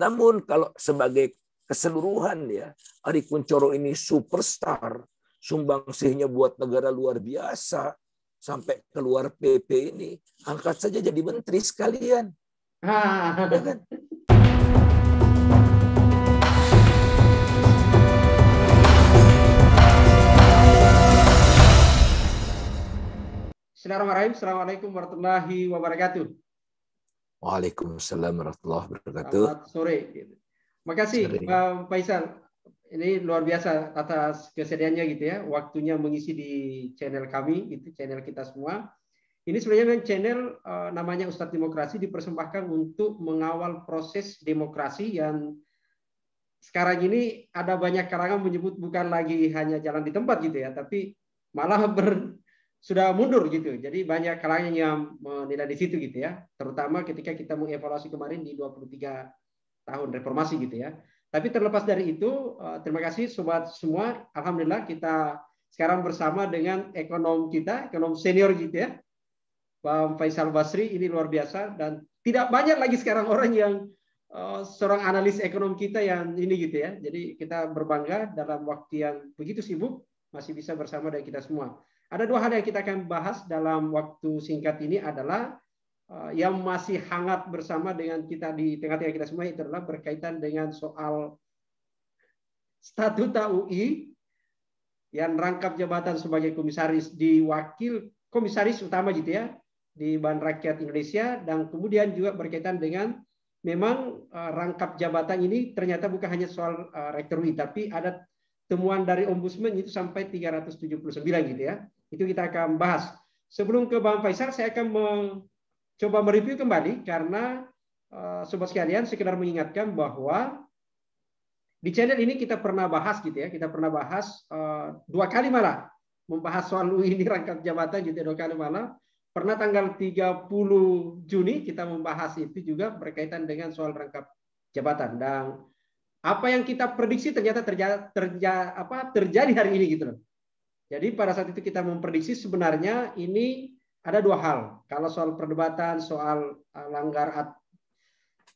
Namun kalau sebagai keseluruhan ya, Ari Kunchoro ini superstar, sumbangsihnya buat negara luar biasa, sampai keluar PP ini, angkat saja jadi menteri sekalian. Ya kan? Bismillahirrahmanirrahim. Assalamualaikum warahmatullahi wabarakatuh. Waalaikumsalam warahmatullahi wabarakatuh. Selamat sore. Makasih Bang Faisal. Ini luar biasa atas kesediaannya gitu ya. Waktunya mengisi di channel kami, itu channel kita semua. Ini sebenarnya channel namanya Ustadz Demokrasi, dipersembahkan untuk mengawal proses demokrasi yang sekarang ini ada banyak kalangan menyebut bukan lagi hanya jalan di tempat gitu ya, tapi malah sudah mundur gitu. Jadi banyak kalangan yang menilai di situ gitu ya. Terutama ketika kita mengevaluasi kemarin di 23 tahun reformasi gitu ya. Tapi terlepas dari itu, terima kasih sobat semua. Alhamdulillah kita sekarang bersama dengan ekonom kita, ekonom senior gitu ya. Bang Faisal Basri, ini luar biasa. Dan tidak banyak lagi sekarang orang yang seorang analis ekonom kita yang ini gitu ya. Jadi kita berbangga dalam waktu yang begitu sibuk masih bisa bersama dengan kita semua. Ada dua hal yang kita akan bahas dalam waktu singkat ini adalah yang masih hangat bersama dengan kita di tengah-tengah kita semua, itu adalah berkaitan dengan soal statuta UI yang rangkap jabatan sebagai komisaris di wakil komisaris utama gitu ya di Badan Rakyat Indonesia, dan kemudian juga berkaitan dengan memang rangkap jabatan ini ternyata bukan hanya soal rektor UI, tapi ada temuan dari Ombudsman itu sampai 379 gitu ya. Itu kita akan bahas. Sebelum ke Bang Faisal, saya akan coba mereview kembali karena sobat sekalian sekedar mengingatkan bahwa di channel ini kita pernah bahas gitu ya, kita pernah bahas 2 kali malah membahas soal UI ini rangkap jabatan gitu ya, 2 kali malah. Pernah tanggal 30 Juni kita membahas itu juga berkaitan dengan soal rangkap jabatan, dan apa yang kita prediksi ternyata terjadi hari ini gitu loh. Jadi pada saat itu kita memprediksi sebenarnya ini ada 2 hal. Kalau soal perdebatan soal langgar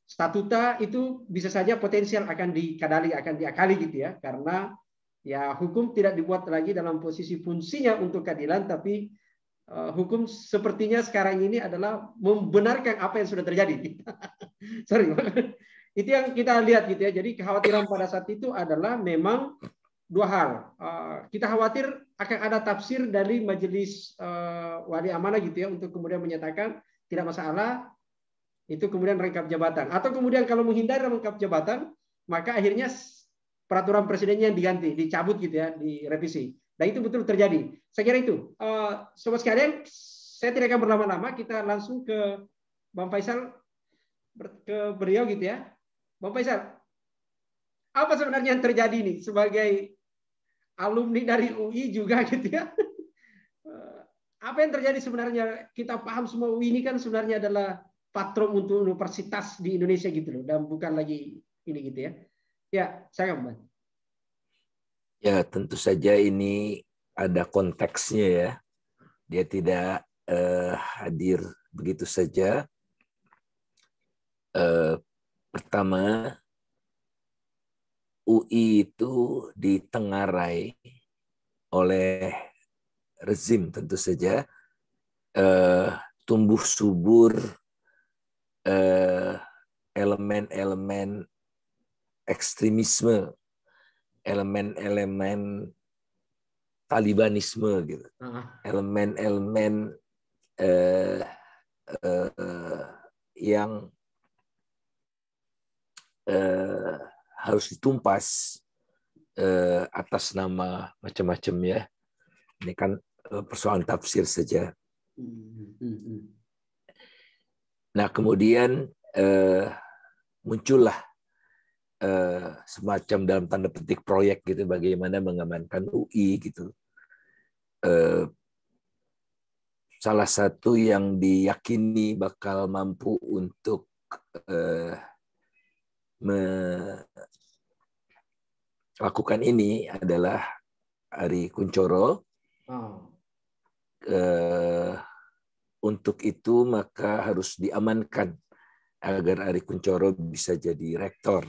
statuta itu bisa saja potensial akan diakali gitu ya, karena ya hukum tidak dibuat lagi dalam posisi fungsinya untuk keadilan, tapi hukum sepertinya sekarang ini adalah membenarkan apa yang sudah terjadi. Sorry, itu yang kita lihat gitu ya. Jadi kekhawatiran pada saat itu adalah memang 2 hal. Kita khawatir akan ada tafsir dari majelis wali amanah gitu ya, untuk kemudian menyatakan tidak masalah itu kemudian rangkap jabatan, atau kemudian kalau menghindari rangkap jabatan maka akhirnya peraturan presidennya yang diganti, dicabut gitu ya, direvisi. Dan itu betul terjadi. Saya kira itu. Sobat sekalian, saya tidak akan berlama-lama, kita langsung ke Bang Faisal, ke beliau gitu ya. Bang Faisal, apa sebenarnya yang terjadi nih sebagai alumni dari UI juga gitu ya? Apa yang terjadi sebenarnya? Kita paham semua UI ini kan sebenarnya adalah patron untuk universitas di Indonesia gitu loh, dan bukan lagi ini gitu ya. Ya, saya Bang. Ya, tentu saja ini ada konteksnya ya. Dia tidak hadir begitu saja. Pertama, UI itu ditengarai oleh rezim tentu saja, tumbuh subur elemen-elemen ekstremisme, elemen-elemen Talibanisme gitu, elemen-elemen yang harus ditumpas atas nama macam-macam ya. Ini kan persoalan tafsir saja. Nah kemudian muncullah semacam dalam tanda petik proyek gitu, bagaimana mengamankan UI gitu. Salah satu yang diyakini bakal mampu untuk melakukan ini adalah Ari Kunchoro. Untuk itu maka harus diamankan agar Ari Kunchoro bisa jadi rektor.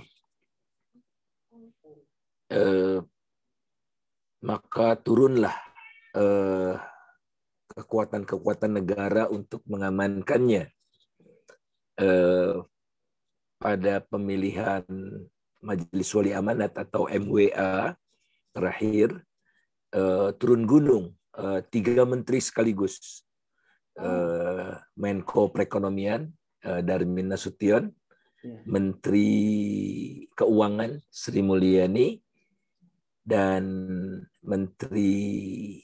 Maka turunlah kekuatan-kekuatan negara untuk mengamankannya. Pada pemilihan Majelis Wali Amanat atau MWA terakhir, turun gunung 3 menteri sekaligus. Menko Perekonomian Darmin Nasution, Menteri Keuangan Sri Mulyani, dan Menteri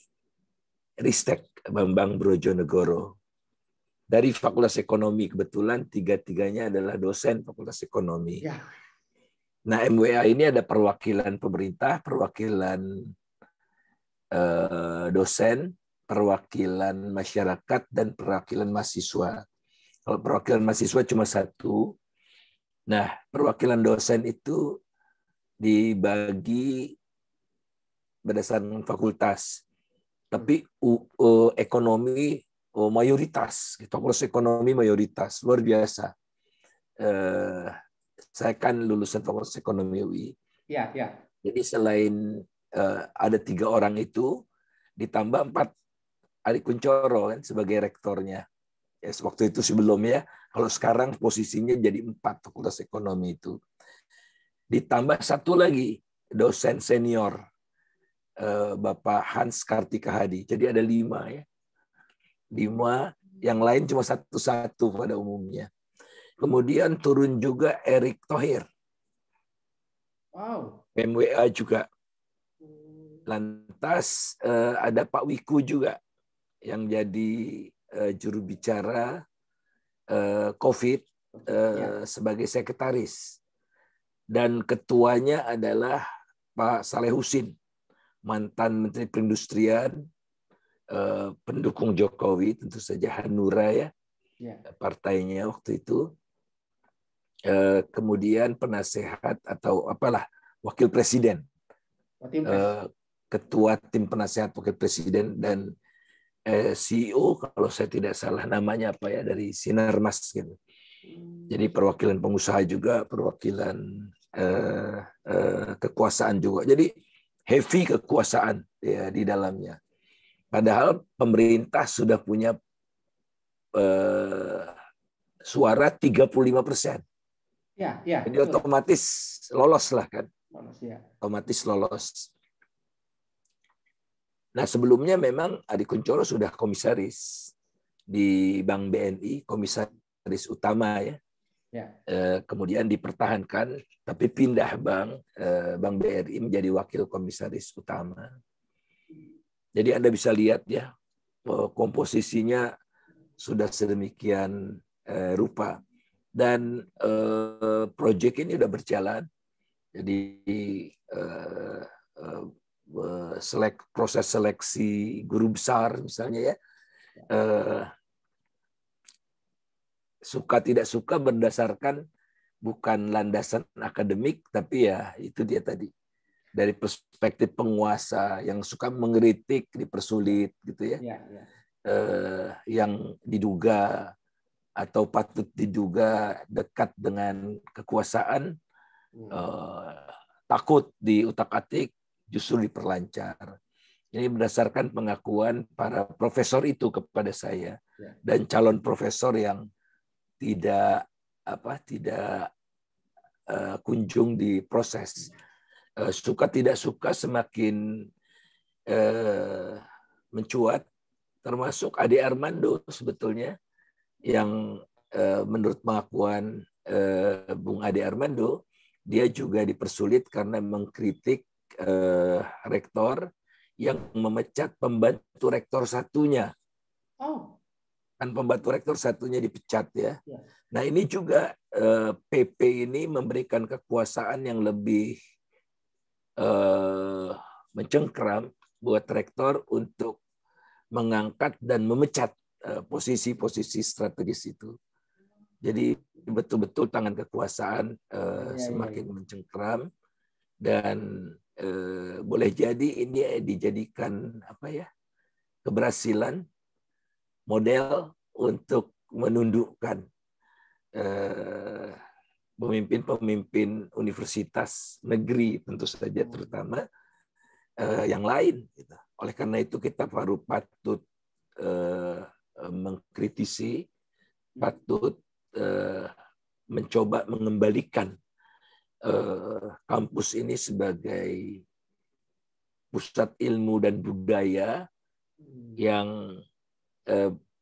Ristek Bambang Brojonegoro. Dari Fakultas Ekonomi, kebetulan 3-tiganya adalah dosen Fakultas Ekonomi. Ya. Nah, MWA ini ada perwakilan pemerintah, perwakilan dosen, perwakilan masyarakat, dan perwakilan mahasiswa. Kalau perwakilan mahasiswa cuma 1. Nah, perwakilan dosen itu dibagi berdasarkan fakultas. Tapi ekonomi mayoritas, fakultas ekonomi mayoritas, luar biasa. Saya kan lulusan fakultas ekonomi UI. Ya, ya. Jadi selain ada 3 orang itu, ditambah 4 Ari Kunchoro kan sebagai rektornya. Ya, waktu itu sebelumnya, kalau sekarang posisinya jadi 4 fakultas ekonomi itu. Ditambah 1 lagi dosen senior, Bapak Hans Kartika Hadi. Jadi ada 5 ya. 5, yang lain cuma 1 pada umumnya. Kemudian turun juga Erick Thohir. Wow. MWA juga. Lantas ada Pak Wiku juga yang jadi juru bicara COVID sebagai sekretaris. Dan ketuanya adalah Pak Saleh Husin, mantan Menteri Perindustrian, pendukung Jokowi, tentu saja Hanura ya, partainya waktu itu. Kemudian penasehat atau apalah, wakil presiden, ketua tim penasehat wakil presiden, dan CEO kalau saya tidak salah namanya apa ya, dari Sinarmas gitu. Jadi perwakilan pengusaha juga, perwakilan kekuasaan juga. Jadi heavy kekuasaan ya di dalamnya. Padahal pemerintah sudah punya suara 35%. Ya, jadi betul. Otomatis lolos lah kan. Otomatis lolos. Nah, sebelumnya memang Ari Kunchoro sudah komisaris di Bank BNI, komisaris utama ya. Kemudian dipertahankan, tapi pindah Bank BRI menjadi wakil komisaris utama. Jadi Anda bisa lihat ya, komposisinya sudah sedemikian rupa. Dan proyek ini sudah berjalan. Jadi proses seleksi guru besar misalnya ya, suka tidak suka berdasarkan bukan landasan akademik, tapi ya itu dia tadi, dari perspektif penguasa yang suka mengkritik, dipersulit gitu ya. Yang diduga atau patut diduga dekat dengan kekuasaan, takut diutak-atik, justru diperlancar. Ini berdasarkan pengakuan para profesor itu kepada saya, dan calon profesor yang tidak kunjung diproses. Suka tidak suka semakin mencuat, termasuk Ade Armando sebetulnya, yang menurut pengakuan Bung Ade Armando, dia juga dipersulit karena mengkritik rektor yang memecat pembantu rektor satunya. Kan pembantu rektor satunya dipecat ya. Nah, ini juga PP ini memberikan kekuasaan yang lebih mencengkram buat rektor untuk mengangkat dan memecat posisi-posisi strategis itu. Jadi betul-betul tangan kekuasaan semakin mencengkram, dan boleh jadi ini dijadikan keberhasilan model untuk menundukkan pemimpin-pemimpin universitas negeri tentu saja, terutama yang lain. Gitu. Oleh karena itu kita baru patut mengkritisi, patut mencoba mengembalikan kampus ini sebagai pusat ilmu dan budaya yang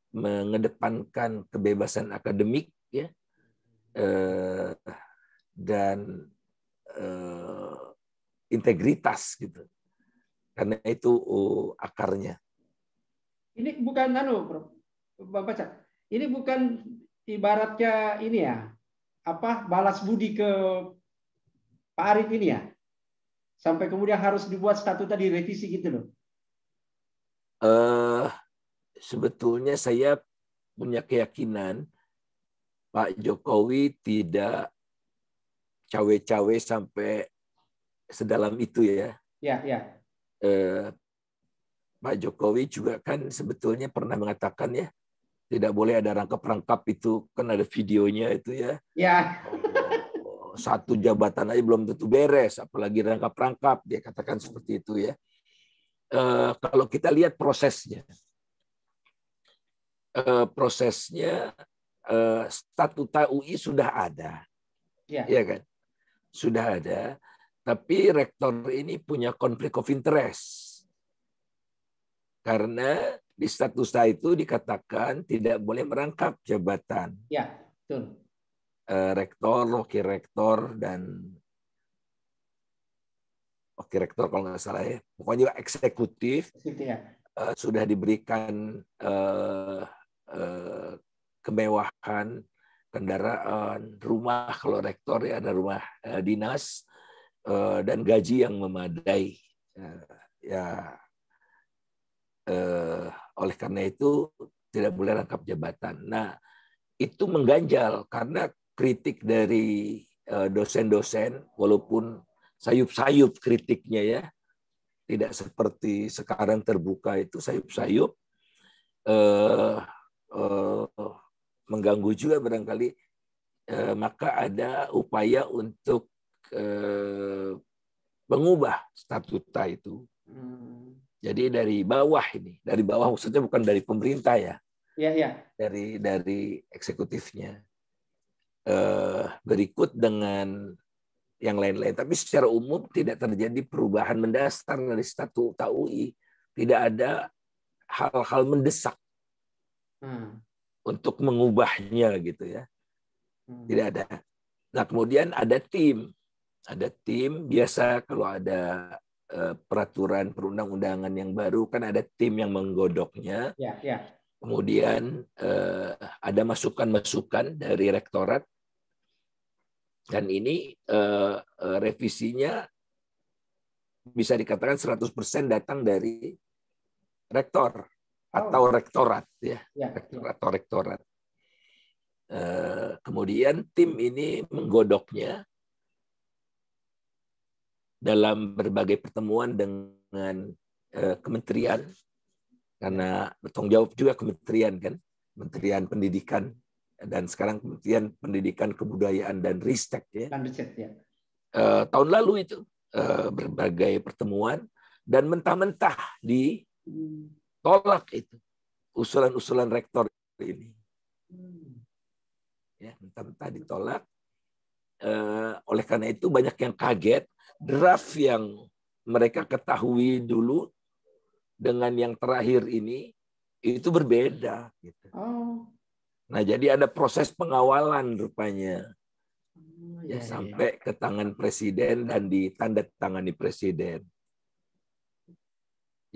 mengedepankan kebebasan akademik, ya, dan integritas, gitu. Karena itu akarnya. Ini bukan Bang Pacat. Ini bukan ibaratnya ini ya, balas budi ke Pak Arief ini ya, sampai kemudian harus dibuat statuta direvisi gitu loh. Sebetulnya saya punya keyakinan Pak Jokowi tidak cawe-cawe sampai sedalam itu, ya. Ya, ya. Pak Jokowi juga kan sebetulnya pernah mengatakan, ya, tidak boleh ada rangkap-rangkap, itu kan ada videonya itu, ya. Ya. Satu jabatan aja belum tentu beres, apalagi rangkap-rangkap, dia katakan seperti itu, ya. Kalau kita lihat prosesnya, statuta UI sudah ada, ya kan, sudah ada, tapi rektor ini punya konflik of interest. Karena di statuta itu dikatakan tidak boleh merangkap jabatan. Ya, betul. Rektor, wakil rektor, dan wakil rektor kalau nggak salah, ya. Pokoknya eksekutif sudah diberikan kemewahan, kendaraan, rumah kalau rektor, ya, ada rumah dinas, dan gaji yang memadai. Ya. Oleh karena itu tidak boleh rangkap jabatan. Nah, itu mengganjal karena kritik dari dosen-dosen, walaupun sayup-sayup kritiknya, ya, tidak seperti sekarang terbuka, itu sayup-sayup, mengganggu juga barangkali. Maka ada upaya untuk mengubah statuta itu. Jadi dari bawah ini, dari bawah maksudnya bukan dari pemerintah, ya, dari eksekutifnya, berikut dengan yang lain-lain. Tapi secara umum tidak terjadi perubahan mendasar dari statuta UI. Tidak ada hal-hal mendesak untuk mengubahnya, gitu, ya. Tidak ada. Nah, kemudian ada tim biasa kalau ada peraturan perundang-undangan yang baru, kan ada tim yang menggodoknya. Kemudian ada masukan-masukan dari rektorat, dan ini revisinya bisa dikatakan 100% datang dari rektor atau rektorat, ya, rektor atau rektorat. Kemudian tim ini menggodoknya dalam berbagai pertemuan dengan kementerian, karena bertanggung jawab juga kementerian, kan, Kementerian Pendidikan, dan sekarang Kementerian Pendidikan, Kebudayaan, dan Ristek, ya. Tahun lalu itu berbagai pertemuan, dan mentah-mentah ditolak itu usulan-usulan rektor ini, ya, mentah-mentah ditolak. Oleh karena itu banyak yang kaget. Draft yang mereka ketahui dulu dengan yang terakhir ini itu berbeda, gitu. Nah, jadi ada proses pengawalan rupanya, ya, sampai ke tangan presiden dan ditandatangani presiden.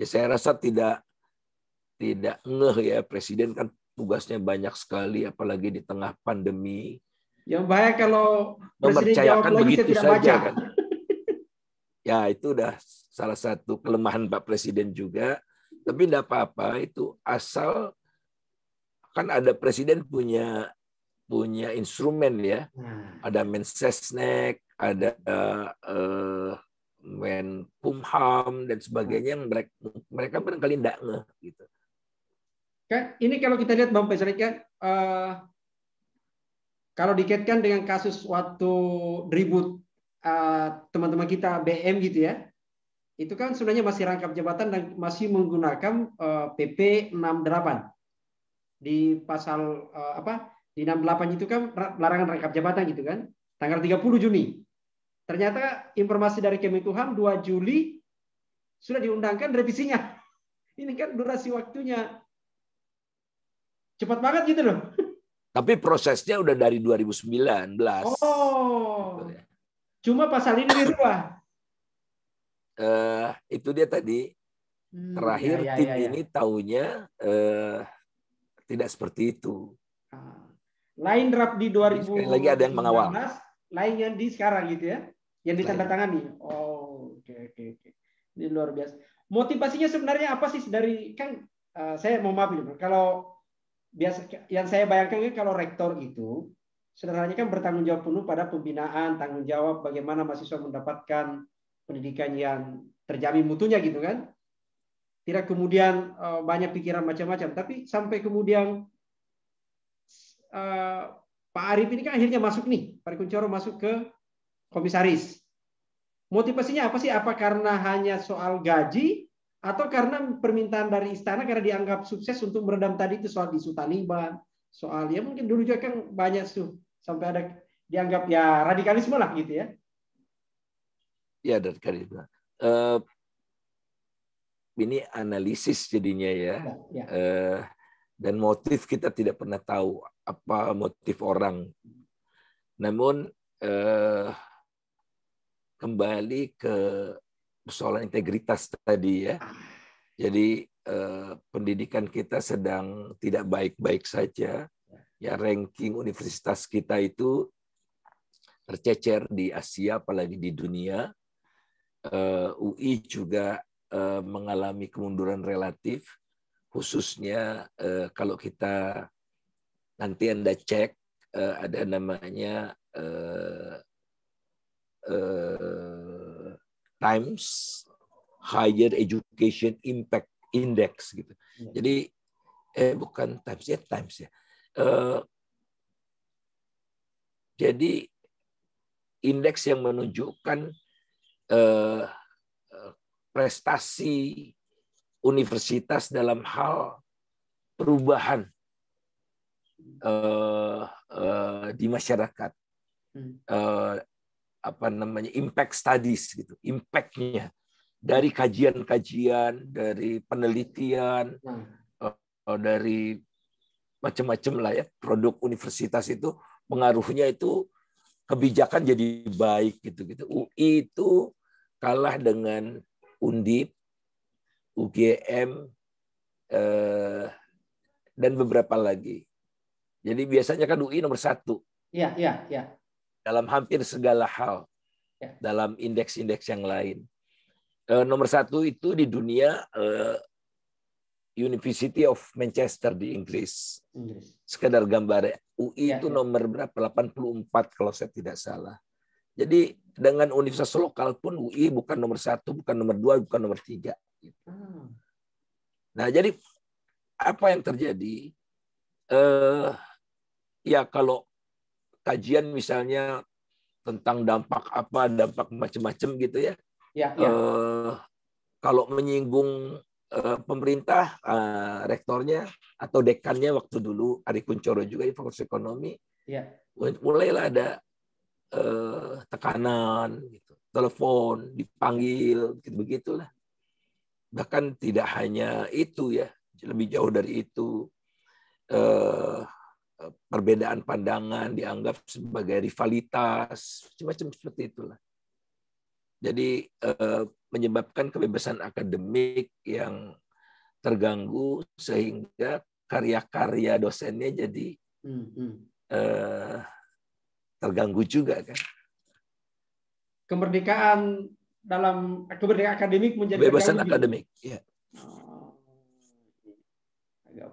Ya, saya rasa tidak ngeh, ya, presiden kan tugasnya banyak sekali, apalagi di tengah pandemi. Yang bahaya kalau presiden jawab mempercayakan lagi begitu saya tidak saja, baca. kan. Ya, itu udah salah satu kelemahan Pak Presiden juga. Tapi tidak apa-apa, itu asal kan ada presiden punya instrumen, ya. Ada Mensesnek, ada Menkumham, dan sebagainya yang mereka barangkali tidak ngeh, gitu. Kan ini kalau kita lihat Bang Pesrek, kan kalau dikaitkan dengan kasus waktu ribut teman-teman kita BM gitu ya, itu kan sebenarnya masih rangkap jabatan dan masih menggunakan PP 68 di pasal di 68 itu kan larangan rangkap jabatan gitu kan, tanggal 30 Juni. Ternyata informasi dari Kemenkumham 2 Juli sudah diundangkan revisinya. Ini kan durasi waktunya cepat banget gitu loh. Tapi prosesnya udah dari 2019. Oh, cuma pasal ini dirubah. Itu dia tadi. Terakhir tim ini taunya tidak seperti itu. Lain draft di 2019, sekali lagi ada yang mengawal. lain yang di sekarang gitu ya, yang ditandatangani. Oh, oke. Ini luar biasa. Motivasinya sebenarnya apa sih dari kan saya mau maaf nih, kalau biasa yang saya bayangkan kan kalau rektor itu sederhananya kan bertanggung jawab penuh pada pembinaan, tanggung jawab bagaimana mahasiswa mendapatkan pendidikan yang terjamin mutunya gitu kan. Tidak kemudian banyak pikiran macam-macam, tapi sampai kemudian Pak Arief ini kan akhirnya masuk nih, Pak Kuncoro masuk ke komisaris. Motivasinya apa sih? Apa karena hanya soal gaji atau karena permintaan dari istana karena dianggap sukses untuk meredam tadi itu soal isu Taliban, soal ya mungkin dulu juga kan banyak tuh sampai ada dianggap ya radikalisme lah gitu ya. Ya, radikalisme. Ini analisis jadinya ya. Dan motif kita tidak pernah tahu apa motif orang. Namun kembali ke persoalan integritas tadi ya. Jadi pendidikan kita sedang tidak baik-baik saja. Ya, ranking universitas kita itu tercecer di Asia, apalagi di dunia. UI juga mengalami kemunduran relatif, khususnya kalau kita nanti Anda cek ada namanya Times Higher Education Impact Index gitu. Jadi bukan Times ya, Times ya. Jadi indeks yang menunjukkan prestasi universitas dalam hal perubahan di masyarakat, apa namanya impact studies gitu, impactnya dari kajian-kajian, dari penelitian, dari macam-macam lah ya, produk universitas itu pengaruhnya itu kebijakan jadi baik gitu. UI itu kalah dengan Undip, UGM, dan beberapa lagi. Jadi biasanya kan UI nomor 1. Iya. Dalam hampir segala hal. Dalam indeks-indeks yang lain. Nomor 1 itu di dunia University of Manchester di Inggris. Sekedar gambar. UI itu nomor berapa? 84 kalau saya tidak salah. Jadi dengan universitas lokal pun UI bukan nomor 1, bukan nomor 2, bukan nomor 3. Nah, jadi apa yang terjadi? Ya kalau kajian misalnya tentang dampak apa, dampak macam-macam gitu ya. Kalau menyinggung pemerintah, rektornya atau dekannya waktu dulu Ari Kuncoro juga di Fakultas Ekonomi, mulailah ada tekanan, gitu, telepon, dipanggil, begitulah. Bahkan tidak hanya itu ya, lebih jauh dari itu. Perbedaan pandangan dianggap sebagai rivalitas, macam-macam seperti itulah. Jadi menyebabkan kebebasan akademik yang terganggu sehingga karya-karya dosennya jadi terganggu juga kan. Kemerdekaan akademik menjadi kebebasan terganggu akademik. Gitu. Ya.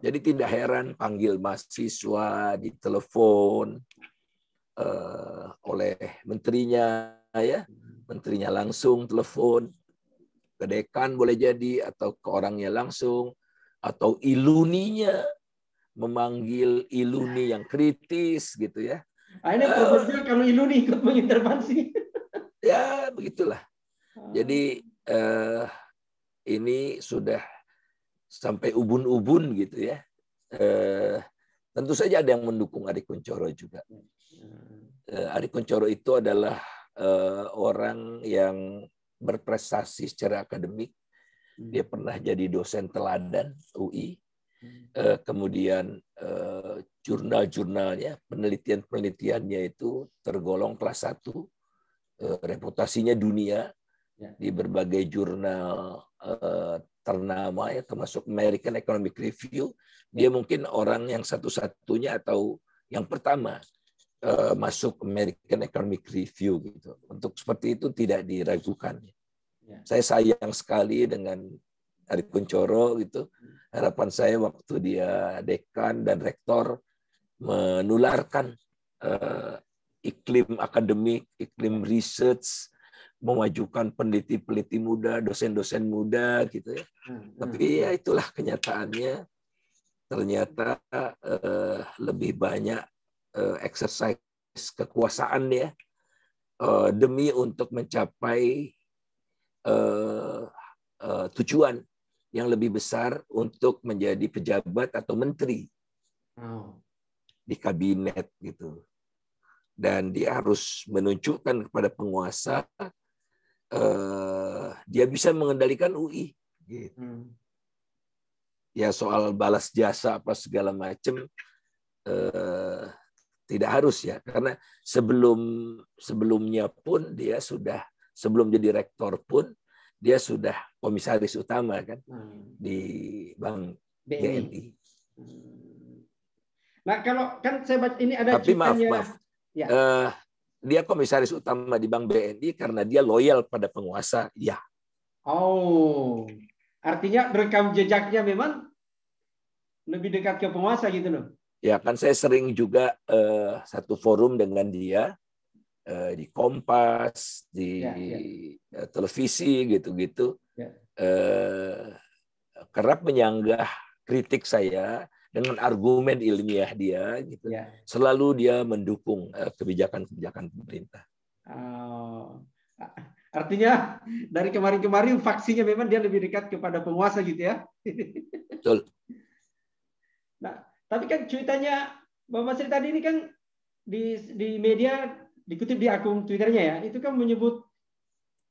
Jadi tidak heran panggil mahasiswa di telepon oleh menterinya ya, menterinya langsung telepon ke dekan boleh jadi atau ke orangnya langsung, atau iluninya memanggil iluni yang kritis gitu ya. Ah, ini problemnya kalau ILU nih ikut mengintervensi. Ya begitulah. Jadi ini sudah sampai ubun-ubun gitu ya. Tentu saja ada yang mendukung Ari Kunchoro juga. Ari Kunchoro itu adalah orang yang berprestasi secara akademik. Dia pernah jadi dosen teladan UI. Kemudian jurnal-jurnalnya, penelitian-penelitiannya itu tergolong kelas 1. Reputasinya dunia di berbagai jurnal ternama ya, termasuk American Economic Review. Dia mungkin orang yang satu-satunya atau yang pertama masuk American Economic Review gitu. Untuk seperti itu tidak diragukan. Saya sayang sekali dengan Ari Kunchoro gitu. Harapan saya waktu dia dekan dan rektor menularkan iklim akademik, iklim research, memajukan peneliti-peneliti muda, dosen-dosen muda gitu ya. Tapi ya itulah kenyataannya. Ternyata lebih banyak exercise kekuasaan ya demi untuk mencapai tujuan yang lebih besar untuk menjadi pejabat atau menteri di kabinet gitu. Dan dia harus menunjukkan kepada penguasa dia bisa mengendalikan UI. Gitu. Ya soal balas jasa apa segala macam tidak harus ya, karena sebelumnya pun dia sudah, sebelum jadi rektor pun dia sudah komisaris utama kan di Bank BNI. Nah kalau kan saya baca ini ada tapi cuitannya. maaf. Ya. Dia komisaris utama di Bank BNI karena dia loyal pada penguasa, ya. Oh, artinya rekam jejaknya memang lebih dekat ke penguasa gitu loh. Ya kan saya sering juga satu forum dengan dia di Kompas, di televisi gitu-gitu. Kerap menyanggah kritik saya dengan argumen ilmiah dia gitu. Selalu dia mendukung kebijakan-kebijakan pemerintah. Artinya dari kemarin-kemarin faksinya memang dia lebih dekat kepada penguasa gitu ya. Betul. Nah, tapi kan cuitannya Bang Basri tadi ini kan di media dikutip di akun Twitternya ya, itu kan menyebut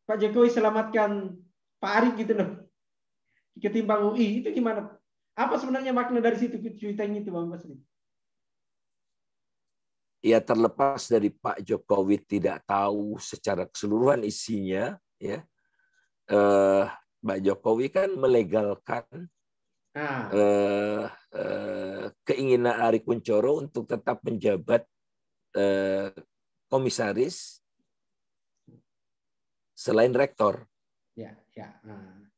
Pak Jokowi selamatkan Pak Arief gitu loh. Ketimbang UI, itu gimana? Apa sebenarnya makna dari situ cuitannya itu Bang Basri? Ya terlepas dari Pak Jokowi tidak tahu secara keseluruhan isinya, ya Pak Jokowi kan melegalkan keinginan Ari Kunchoro untuk tetap menjabat komisaris selain rektor.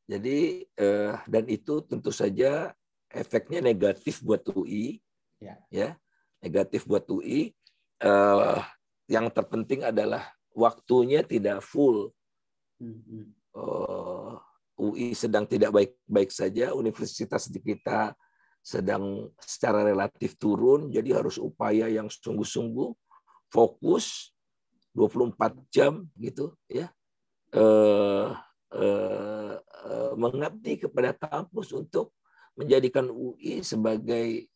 Jadi dan itu tentu saja efeknya negatif buat UI, ya negatif buat UI. Yang terpenting adalah waktunya tidak full. UI sedang tidak baik-baik saja, universitas di kita sedang secara relatif turun, jadi harus upaya yang sungguh-sungguh, fokus 24 jam gitu ya, mengabdi kepada kampus untuk menjadikan UI sebagai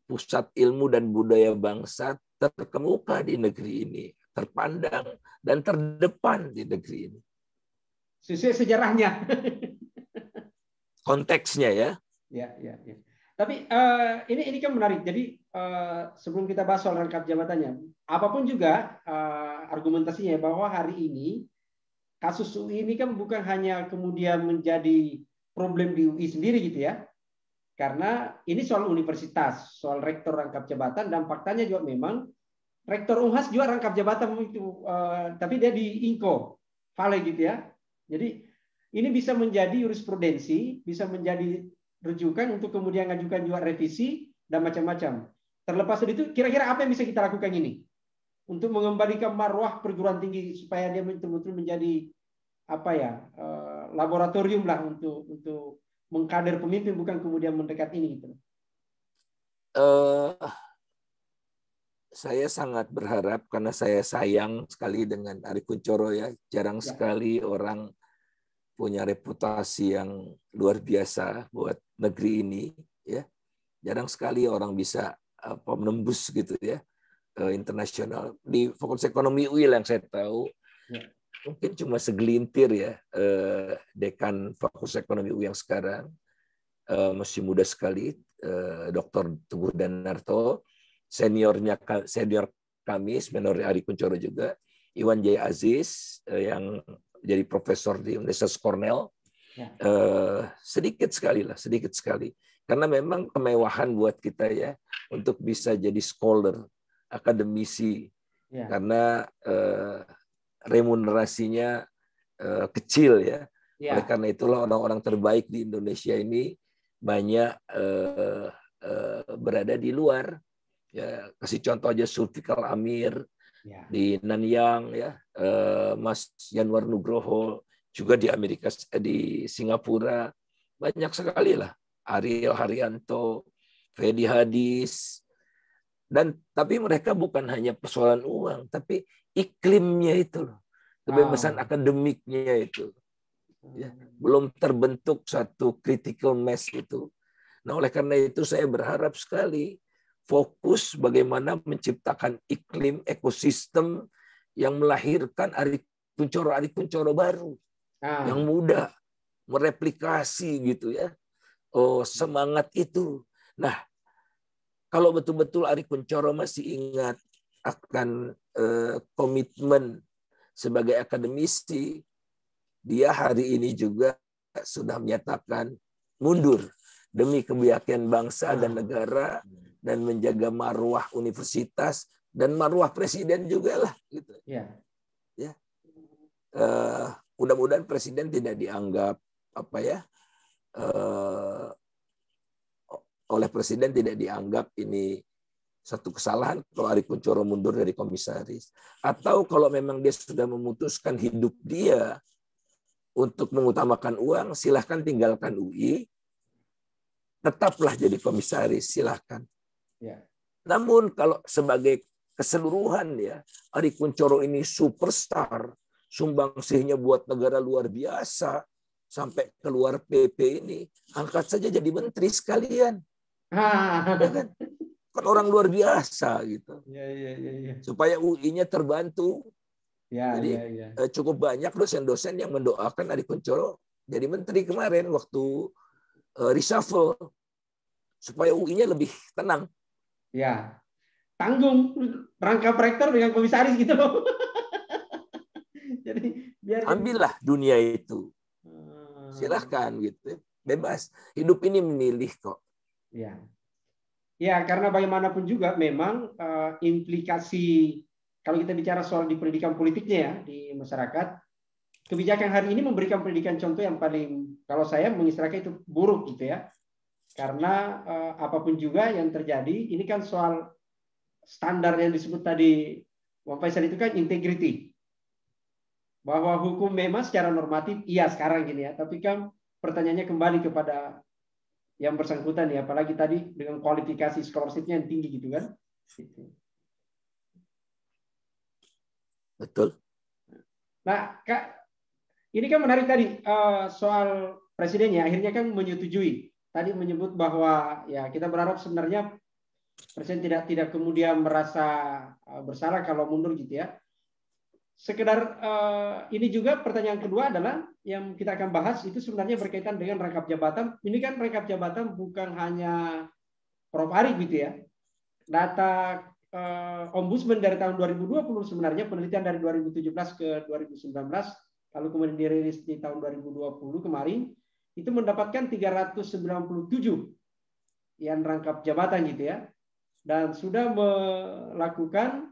pusat ilmu dan budaya bangsa terkemuka di negeri ini, terpandang dan terdepan di negeri ini. Sesuai sejarahnya. Konteksnya ya. Ya. Tapi ini kan menarik. Jadi sebelum kita bahas soal rangkap jabatannya, apapun juga argumentasinya bahwa hari ini kasus UI ini kan bukan hanya kemudian menjadi problem di UI sendiri gitu ya. Karena ini soal universitas, soal rektor rangkap jabatan, dan faktanya juga memang rektor Unhas juga rangkap jabatan itu, tapi dia di Inko, Vale gitu ya. Jadi ini bisa menjadi jurisprudensi, bisa menjadi rujukan untuk kemudian mengajukan juga revisi dan macam-macam. Terlepas dari itu, kira-kira apa yang bisa kita lakukan ini untuk mengembalikan marwah perguruan tinggi supaya dia betul-betul menjadi apa ya, laboratorium lah untuk mengkader pemimpin, bukan kemudian mendekat ini gitu. Saya sangat berharap karena saya sayang sekali dengan Ari Kunchoro ya. Jarang sekali orang punya reputasi yang luar biasa buat negeri ini ya. Jarang sekali orang bisa menembus gitu ya internasional. Di Fakultas Ekonomi UI yang saya tahu mungkin cuma segelintir ya dekan Fakultas Ekonomi UI yang sekarang masih muda sekali, Dr. Teguh Danarto, senior kami, senior Ari Kunchoro juga, Iwan J. Aziz yang jadi profesor di Universitas Cornell, sedikit sekali. Karena memang kemewahan buat kita ya untuk bisa jadi scholar, akademisi, karena remunerasinya kecil ya. Oleh karena itulah orang-orang terbaik di Indonesia ini banyak berada di luar. Ya, kasih contoh aja Zulfikar Amir di Nanyang ya, Mas Yanwar Nugroho juga di Amerika, di Singapura, banyak sekali lah. Ariel Haryanto, Fedi Hadis, dan tapi mereka bukan hanya persoalan uang, tapi iklimnya itu loh, kebebasan akademiknya itu. Ya, belum terbentuk satu critical mass itu. Nah, oleh karena itu saya berharap sekali fokus bagaimana menciptakan iklim ekosistem yang melahirkan Ari Kunchoro baru yang muda, mereplikasi gitu ya. Oh, semangat itu. Nah, kalau betul-betul Ari Kunchoro masih ingat akan komitmen sebagai akademisi, dia hari ini juga sudah menyatakan mundur demi kebahagiaan bangsa dan negara dan menjaga marwah universitas dan marwah presiden juga lah. Gitu. Ya. Mudah-mudahan presiden tidak dianggap oleh presiden tidak dianggap ini satu kesalahan kalau Ari Kunchoro mundur dari komisaris, atau kalau memang dia sudah memutuskan hidup dia untuk mengutamakan uang, silahkan tinggalkan UI, tetaplah jadi komisaris, silahkan. Ya. Namun kalau sebagai keseluruhan ya, Ari Kunchoro ini superstar, sumbangsihnya buat negara luar biasa, sampai keluar PP ini, angkat saja jadi menteri sekalian. Ya kan? Kan orang luar biasa gitu. Ya. Supaya UI-nya terbantu. Jadi cukup banyak dosen-dosen yang mendoakan Ari Kunchoro jadi menteri kemarin waktu reshuffle supaya UI-nya lebih tenang. Ya, tanggung rangkap rektor dengan komisaris gitu loh. Jadi ambillah dunia itu, silahkan gitu, bebas. Hidup ini memilih kok. Ya, karena bagaimanapun juga memang implikasi. Kalau kita bicara soal di pendidikan politiknya ya, di masyarakat, kebijakan hari ini memberikan pendidikan contoh yang paling, kalau saya mengistilahkan itu buruk gitu ya. Karena apapun juga yang terjadi, ini kan soal standar yang disebut tadi, Bang Faisal, itu kan integrity. Bahwa hukum memang secara normatif, iya sekarang gini ya, tapi kan pertanyaannya kembali kepada yang bersangkutan ya, apalagi tadi dengan kualifikasi scholarship-nya yang tinggi gitu kan. Betul. Nah, Kak, ini kan menarik tadi soal presidennya akhirnya kan menyetujui. Tadi menyebut bahwa ya kita berharap sebenarnya presiden tidak kemudian merasa bersalah kalau mundur gitu ya. Sekedar ini juga pertanyaan kedua adalah yang kita akan bahas itu sebenarnya berkaitan dengan rangkap jabatan. Ini kan rangkap jabatan bukan hanya Prof. Ari gitu ya. Data Ombudsman dari tahun 2020 sebenarnya penelitian dari 2017 ke 2019 lalu kemudian dirilis di tahun 2020 kemarin itu mendapatkan 397 yang rangkap jabatan gitu ya, dan sudah melakukan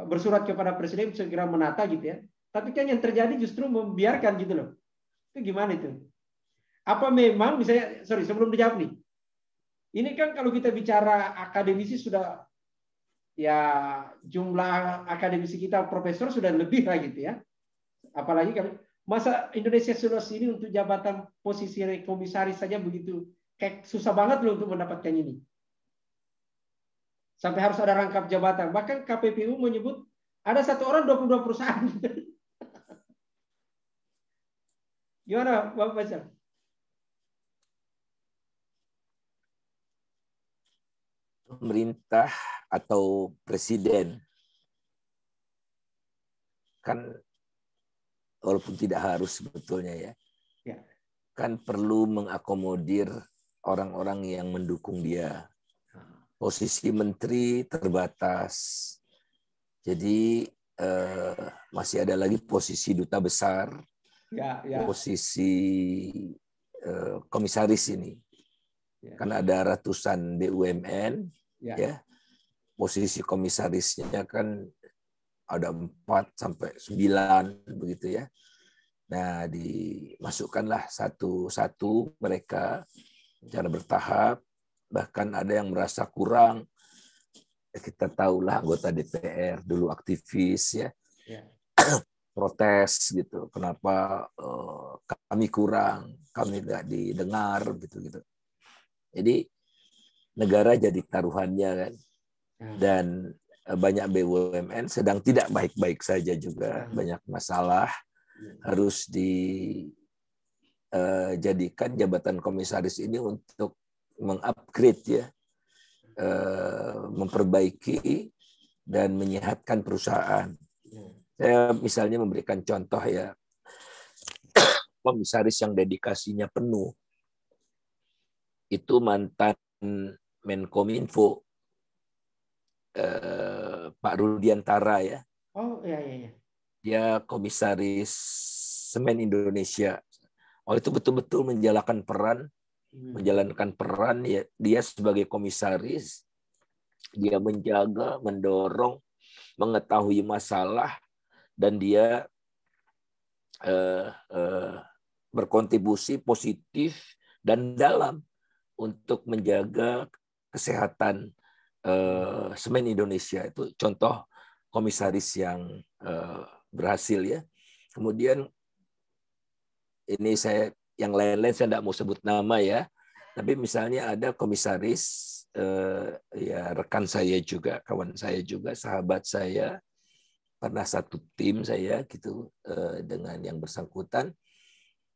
bersurat kepada presiden segera menata gitu ya, tapi kan yang terjadi justru membiarkan gitu loh. Itu gimana itu? Apa memang misalnya, sebelum dijawab nih, ini kan kalau kita bicara akademisi sudah ya jumlah akademisi kita profesor sudah lebih lah gitu ya. Apalagi kalau masa Indonesia sudah sini untuk jabatan posisi komisaris saja begitu kayak susah banget loh untuk mendapatkan ini. sampai harus ada rangkap jabatan. Bahkan KPPU menyebut ada satu orang 22 perusahaan. Gimana Bapak Faisal? Pemerintah atau presiden kan walaupun tidak harus sebetulnya ya, kan perlu mengakomodir orang-orang yang mendukung dia. Posisi menteri terbatas, jadi masih ada lagi posisi duta besar, posisi komisaris ini, kan ada ratusan BUMN, ya, posisi komisarisnya kan ada 4 sampai 9 begitu ya. Nah, dimasukkanlah satu-satu mereka secara bertahap, bahkan ada yang merasa kurang. Kita tahulah anggota DPR dulu aktivis ya. Protes gitu. Kenapa kami kurang, kami nggak didengar gitu. Jadi negara jadi taruhannya kan. Dan banyak BUMN sedang tidak baik-baik saja juga, banyak masalah, harus dijadikan jabatan komisaris ini untuk mengupgrade ya, memperbaiki dan menyehatkan perusahaan. Saya misalnya memberikan contoh ya, komisaris yang dedikasinya penuh itu mantan Menkominfo, Pak Rudiantara ya. Oh iya. Dia komisaris Semen Indonesia. Oh itu betul-betul menjalankan peran ya, dia sebagai komisaris, dia menjaga, mendorong, mengetahui masalah, dan dia berkontribusi positif dan dalam untuk menjaga kesehatan Semen Indonesia. Itu contoh komisaris yang berhasil ya. Kemudian ini yang lain-lain saya tidak mau sebut nama ya, tapi misalnya ada komisaris ya rekan saya juga, kawan saya juga, sahabat saya, pernah satu tim saya gitu dengan yang bersangkutan,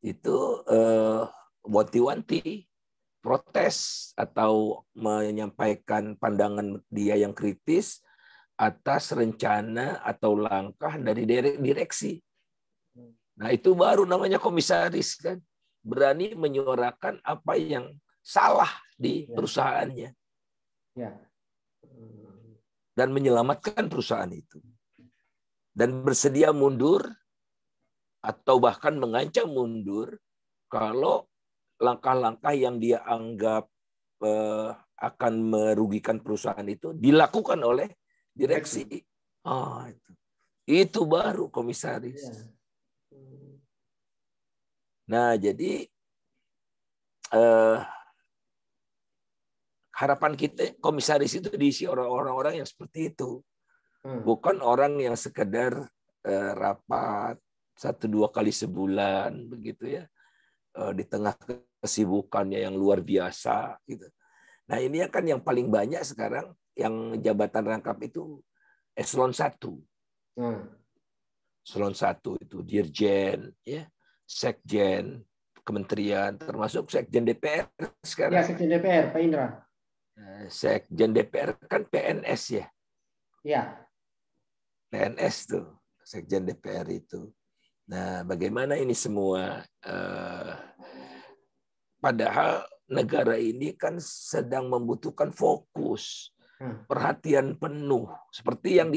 itu wanti-wanti protes atau menyampaikan pandangan dia yang kritis atas rencana atau langkah dari direksi. Nah, itu baru namanya komisaris kan. Berani menyuarakan apa yang salah di perusahaannya. Dan menyelamatkan perusahaan itu. Dan bersedia mundur atau bahkan mengancam mundur kalau langkah-langkah yang dia anggap akan merugikan perusahaan itu dilakukan oleh direksi. Itu baru komisaris. Nah, jadi harapan kita komisaris itu diisi orang-orang yang seperti itu. Bukan orang yang sekedar rapat 1-2 kali sebulan begitu ya. Di tengah kesibukannya yang luar biasa gitu. Nah, ini kan yang paling banyak sekarang yang jabatan rangkap itu eselon 1. Eselon 1 itu dirjen ya, sekjen kementerian, termasuk sekjen DPR sekarang. Ya, sekjen DPR, Pak Indra. Sekjen DPR kan PNS ya. Ya. PNS tuh, sekjen DPR itu. Nah, bagaimana ini semua? Padahal negara ini kan sedang membutuhkan fokus, perhatian penuh, seperti yang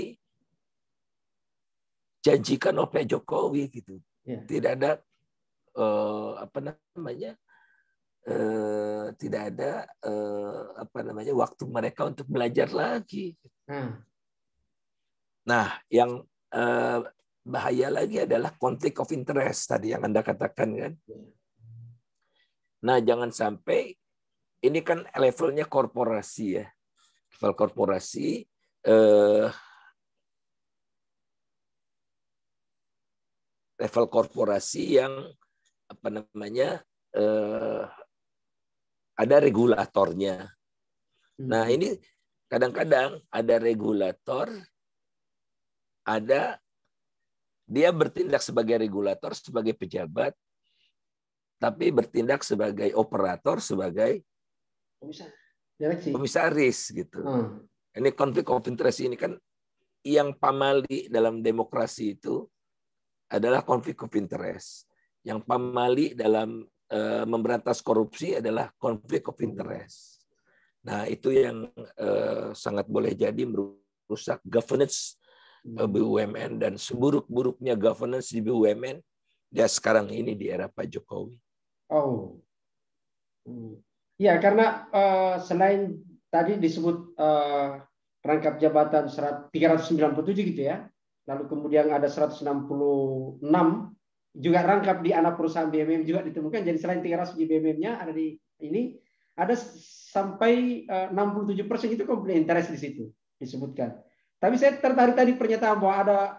dijanjikan oleh Pak Jokowi gitu. Tidak ada waktu mereka untuk belajar lagi. Nah, yang bahaya lagi adalah konflik of interest tadi yang Anda katakan kan. Nah, jangan sampai ini kan levelnya korporasi ya. Level korporasi yang ada regulatornya. Nah, ini kadang-kadang ada regulator, dia bertindak sebagai regulator, sebagai pejabat, tapi bertindak sebagai operator, sebagai komisaris gitu. Ini konflik of interest ini kan yang pamali dalam demokrasi itu adalah konflik of interest. Yang pamali dalam memberantas korupsi adalah konflik of interest. Nah, itu yang sangat boleh jadi merusak governance BUMN, dan seburuk-buruknya governance di BUMN ya sekarang ini di era Pak Jokowi. Oh, ya, karena selain tadi disebut rangkap jabatan 397 gitu ya, lalu kemudian ada 166 juga rangkap di anak perusahaan BUMN juga ditemukan. Jadi selain 300 di BUMN-nya ada di ini, ada sampai 67% itu konflik interest di situ disebutkan. Tapi saya tertarik tadi pernyataan bahwa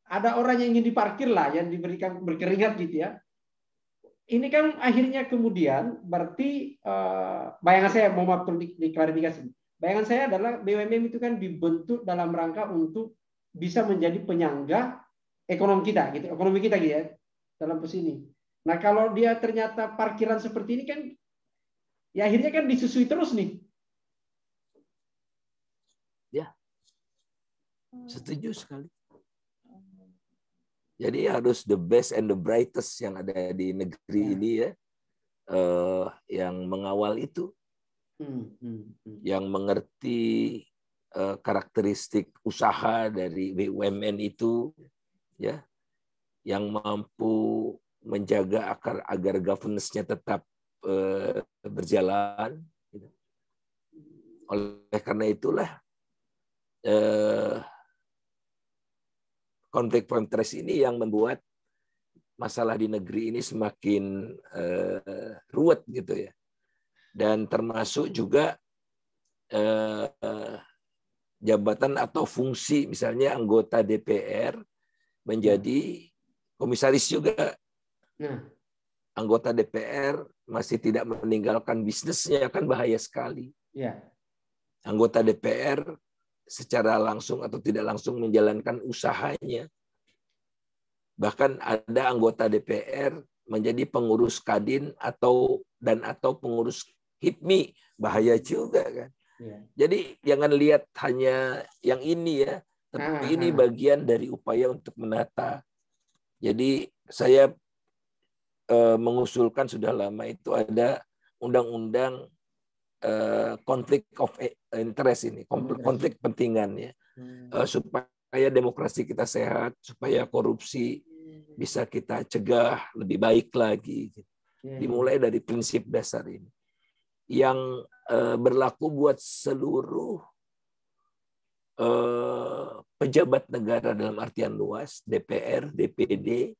ada orang yang ingin diparkir lah, yang diberikan berkeringat gitu ya. Ini kan akhirnya kemudian berarti bayangan saya, mau maaf diklarifikasi. Bayangan saya adalah BUMN itu kan dibentuk dalam rangka untuk bisa menjadi penyangga ekonomi kita gitu ya dalam posisi ini. Nah, kalau dia ternyata parkiran seperti ini kan ya akhirnya kan disusui terus nih. Ya. Setuju sekali. Jadi harus the best and the brightest yang ada di negeri ini ya, yang mengawal itu, yang mengerti karakteristik usaha dari BUMN itu, ya, yang mampu menjaga agar governance-nya tetap berjalan. Oleh karena itulah konflik of interest ini yang membuat masalah di negeri ini semakin ruwet gitu ya. Dan termasuk juga jabatan atau fungsi misalnya anggota DPR menjadi komisaris juga. Anggota DPR masih tidak meninggalkan bisnisnya, kan bahaya sekali. Anggota DPR secara langsung atau tidak langsung menjalankan usahanya. Bahkan ada anggota DPR menjadi pengurus Kadin atau pengurus HIPMI, bahaya juga kan. Jadi jangan lihat hanya yang ini ya, tapi ini bagian dari upaya untuk menata. Jadi saya mengusulkan sudah lama itu ada undang-undang konflik of interest ini, konflik kepentingan ya, supaya demokrasi kita sehat, supaya korupsi bisa kita cegah lebih baik lagi. Dimulai dari prinsip dasar ini yang berlaku buat seluruh pejabat negara dalam artian luas, DPR, DPD.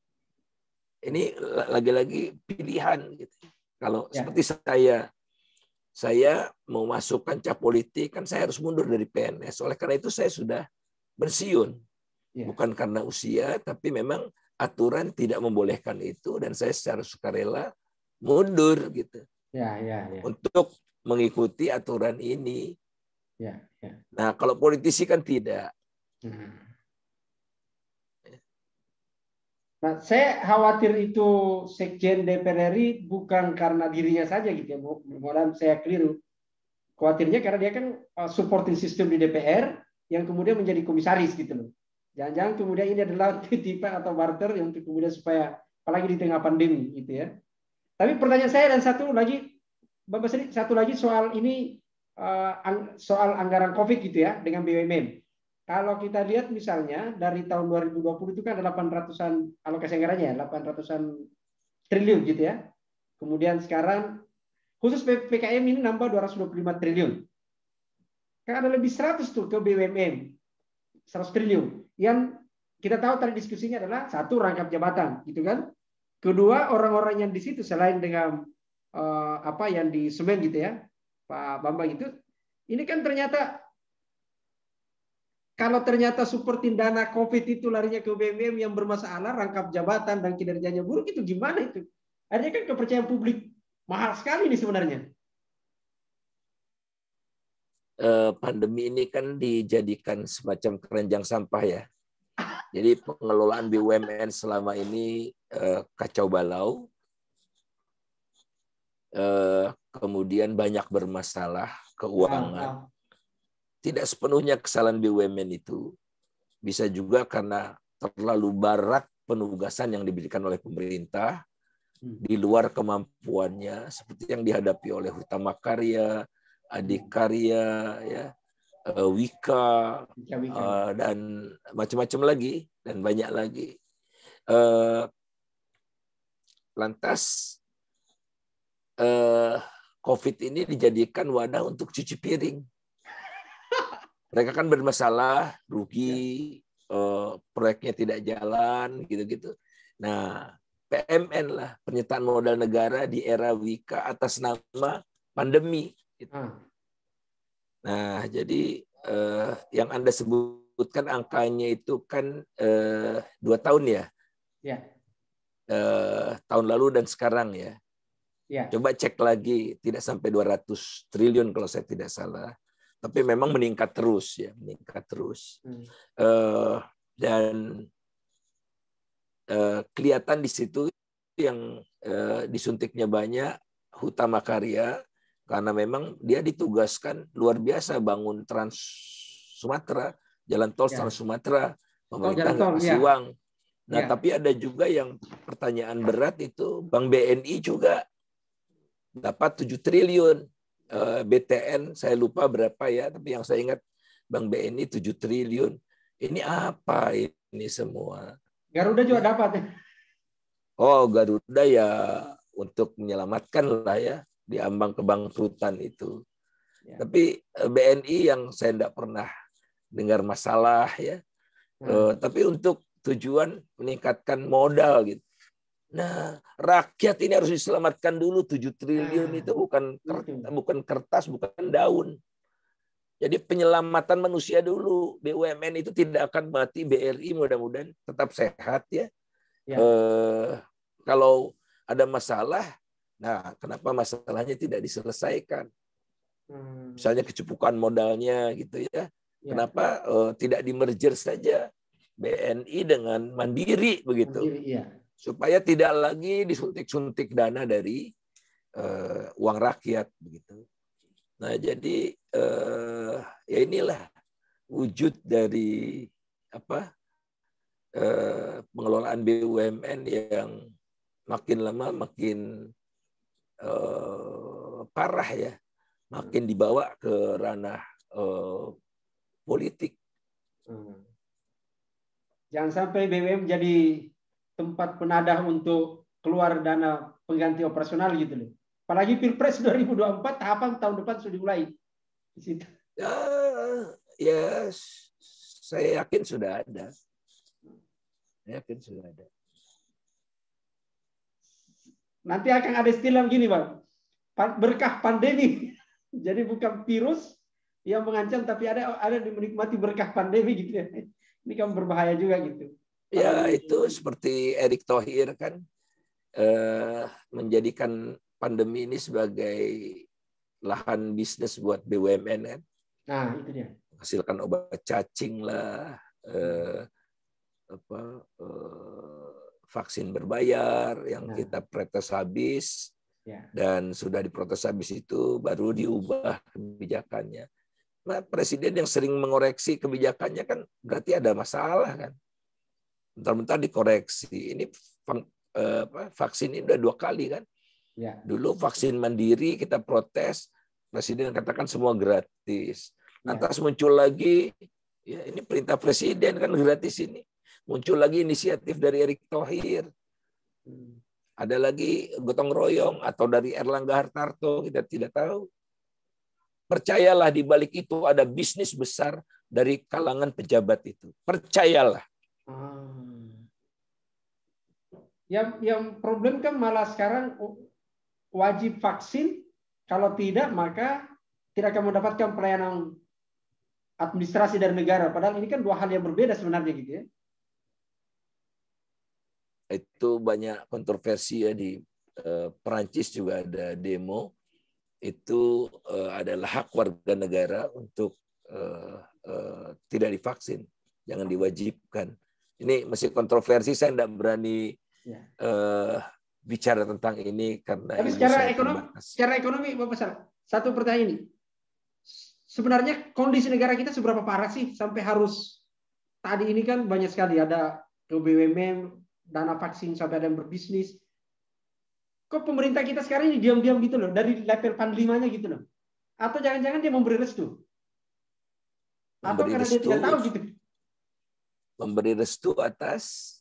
Ini lagi-lagi pilihan gitu. Kalau seperti saya mau masukkan cap politik, kan saya harus mundur dari PNS. Oleh karena itu saya sudah pensiun. Bukan karena usia, tapi memang aturan tidak membolehkan itu, dan saya secara sukarela mundur gitu. Untuk mengikuti aturan ini. Nah, kalau politisi kan tidak. Nah, saya khawatir itu Sekjen DPR RI bukan karena dirinya saja gitu ya. Mudah-mudahan saya keliru. Khawatirnya karena dia kan supporting system di DPR yang kemudian menjadi komisaris gitu loh. Jangan-jangan kemudian ini adalah titipan atau barter untuk kemudian supaya, apalagi di tengah pandemi gitu ya. Tapi pertanyaan saya dan satu lagi, Bapak Sri, satu lagi soal ini, soal anggaran COVID gitu ya dengan BUMN. Kalau kita lihat misalnya dari tahun 2020 itu kan ada 800-an alokasi anggarannya, 800-an triliun gitu ya. Kemudian sekarang khusus PKM ini nambah 225 triliun. Kan ada lebih 100 tuh ke BUMN. 100 triliun. Yang kita tahu tadi diskusinya adalah satu, rangkap jabatan, gitu kan. Kedua, orang-orang yang di situ selain dengan apa yang di Semen gitu ya, Pak Bambang itu, ini kan ternyata kalau ternyata supporting dana COVID itu larinya ke BUMN yang bermasalah, rangkap jabatan dan kinerjanya buruk, itu gimana itu? Artinya kan kepercayaan publik mahal sekali ini sebenarnya. pandemi ini kan dijadikan semacam keranjang sampah ya. Jadi pengelolaan BUMN selama ini kacau balau, kemudian banyak bermasalah keuangan. Tidak sepenuhnya kesalahan BUMN itu, bisa juga karena terlalu barat penugasan yang diberikan oleh pemerintah di luar kemampuannya, seperti yang dihadapi oleh Hutama Karya, Adikarya, ya, Wika, dan macam-macam lagi, dan banyak lagi. Lantas COVID ini dijadikan wadah untuk cuci piring. Mereka kan bermasalah, rugi, proyeknya tidak jalan, gitu-gitu. Nah, PMN lah, penyertaan modal negara di era Wika atas nama pandemi. Nah, jadi yang Anda sebutkan angkanya itu kan 2 tahun ya? Ya. Tahun lalu dan sekarang ya? Ya. Coba cek lagi, tidak sampai 200 triliun kalau saya tidak salah. Tapi memang meningkat terus ya, meningkat terus. Dan kelihatan di situ yang disuntiknya banyak Hutama Karya, karena memang dia ditugaskan luar biasa bangun Trans Sumatera, jalan tol Trans Sumatera, pemerintah nggak kasih uang. Nah, tapi ada juga yang pertanyaan berat itu, Bank BNI juga dapat 7 triliun. BTN saya lupa berapa ya, tapi yang saya ingat Bank BNI 7 triliun. Ini apa ini semua? Garuda juga dapat. Oh, Garuda ya untuk menyelamatkan lah ya di ambang kebangkrutan itu. Ya. Tapi BNI yang saya tidak pernah dengar masalah ya. Tapi untuk tujuan meningkatkan modal gitu. Nah, rakyat ini harus diselamatkan dulu. 7 triliun itu bukan kertas, bukan daun. Jadi penyelamatan manusia dulu. BUMN itu tidak akan mati, BRI mudah-mudahan tetap sehat ya. Kalau ada masalah, nah kenapa masalahnya tidak diselesaikan? Misalnya kecupukan modalnya gitu ya. Kenapa tidak di-merger saja BNI dengan Mandiri begitu? Supaya tidak lagi disuntik-suntik dana dari uang rakyat begitu. Nah, jadi ya inilah wujud dari pengelolaan BUMN yang makin lama makin parah ya, makin dibawa ke ranah politik. Jangan sampai BUMN jadi tempat penadah untuk keluar dana pengganti operasional gitu loh. Apalagi Pilpres 2024 tahapan tahun depan sudah dimulai di situ. Ya, saya yakin sudah ada. Nanti akan ada istilah begini, Bang. Berkah pandemi. Jadi bukan virus yang mengancam, tapi ada menikmati berkah pandemi gitu ya. Ini kan berbahaya juga gitu. Ya, itu seperti Erick Thohir kan menjadikan pandemi ini sebagai lahan bisnis buat BUMN kan. Nah, itu dia. Hasilkan obat cacing lah, vaksin berbayar yang kita protes habis, dan sudah diprotes habis itu baru diubah kebijakannya. Nah, presiden yang sering mengoreksi kebijakannya kan berarti ada masalah kan. Bentar-bentar dikoreksi. Ini vaksin ini udah 2 kali kan. Dulu vaksin Mandiri kita protes, presiden katakan semua gratis. Lantas muncul lagi, ya ini perintah presiden kan gratis ini. Muncul lagi inisiatif dari Erick Thohir. Ada lagi gotong royong atau dari Erlangga Hartarto, kita tidak tahu. Percayalah di balik itu ada bisnis besar dari kalangan pejabat itu. Percayalah. Yang problem kan malah sekarang wajib vaksin, kalau tidak maka tidak akan mendapatkan pelayanan administrasi dari negara. Padahal ini kan 2 hal yang berbeda sebenarnya gitu ya. Itu banyak kontroversi ya, di Perancis juga ada demo itu adalah hak warga negara untuk tidak divaksin, jangan diwajibkan. Ini masih kontroversi, saya tidak berani bicara tentang ini karena Tapi ilmu saya terbatas. secara ekonomi, Bapak Sar, satu pertanyaan ini. Sebenarnya kondisi negara kita seberapa parah sih sampai harus tadi ini kan banyak sekali ada ke BUMN, dana vaksin sampai ada yang berbisnis. Kok pemerintah kita sekarang ini diam-diam gitu loh, dari level panlimanya gitu loh. Atau jangan-jangan dia memberi restu? Atau karena dia tidak tahu gitu? Memberi restu atas?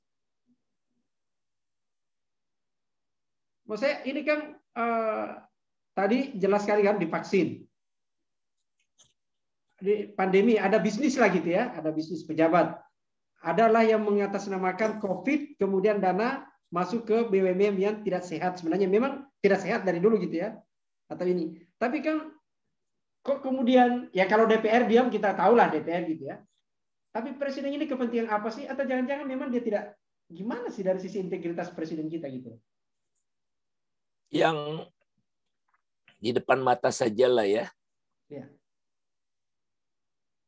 Maksudnya ini kan tadi jelas sekali kan divaksin. Di pandemi ada bisnis lah gitu ya, ada bisnis pejabat. Adalah yang mengatasnamakan COVID, kemudian dana masuk ke BUMN yang tidak sehat. Sebenarnya memang tidak sehat dari dulu gitu ya. Atau ini. Tapi kan kok kemudian, ya kalau DPR diam kita tahulah DPR gitu ya. Tapi presiden ini kepentingan apa sih? Atau jangan-jangan memang dia tidak, gimana sih dari sisi integritas presiden kita gitu? Yang di depan mata saja lah ya. Ya.